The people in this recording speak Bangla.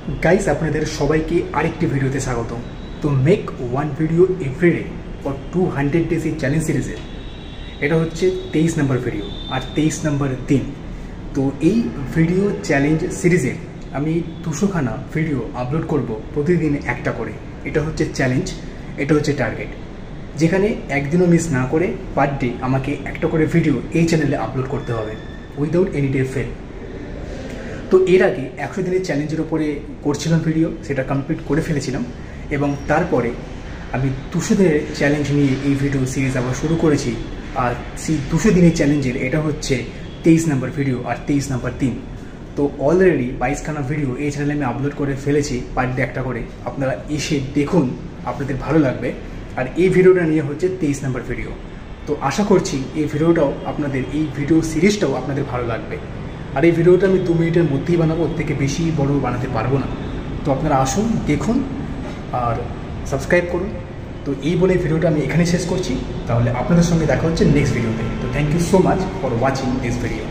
गाइस আপনাদের সবাইকে আরেকটি ভিডিওতে স্বাগত। তো make one video every day for 200 days এই চ্যালেঞ্জ সিরিজে এটা হচ্ছে 23 নম্বর ভিডিও আর 23 নম্বর দিন। তো এই ভিডিও চ্যালেঞ্জ সিরিজে আমি 200খানা ভিডিও আপলোড করব প্রতিদিন একটা করে। এটা হচ্ছে চ্যালেঞ্জ, এটা হচ্ছে টার্গেট, যেখানে একদিনও মিস না করে পার ডে আমাকে একটা করে ভিডিও এই চ্যানেলে আপলোড করতে হবে উইদাউট এনি ডে ফেল। তো এর আগে 100 দিনের চ্যালেঞ্জের উপরে করছিলাম ভিডিও, সেটা কমপ্লিট করে ফেলেছিলাম এবং তারপরে আমি 200 দিনের চ্যালেঞ্জ নিয়ে এই ভিডিও সিরিজ আবার শুরু করেছি। আর সেই 200 দিনের চ্যালেঞ্জের এটা হচ্ছে 23 নম্বর ভিডিও আর 23 নম্বর দিন। তো অলরেডি 22খানা ভিডিও এই চ্যানেলে আমি আপলোড করে ফেলেছি পার ডে একটা করে। আপনারা এসে দেখুন, আপনাদের ভালো লাগবে। আর এই ভিডিওটা নিয়ে হচ্ছে 23 নম্বর ভিডিও। তো আশা করছি এই ভিডিওটাও আপনাদের, এই ভিডিও সিরিজটাও আপনাদের ভালো লাগবে। আর এই ভিডিওটা আমি 2 মিনিটের মধ্যেই বানাবো, ওর থেকে বেশি বড় বানাতে পারবো না। তো আপনারা আসুন, দেখুন আর সাবস্ক্রাইব করুন। তো এই বলে ভিডিওটা আমি এখানে শেষ করছি। তাহলে আপনাদের সঙ্গে দেখা হচ্ছে নেক্সট ভিডিওতে। তো thank you so much for watching this video.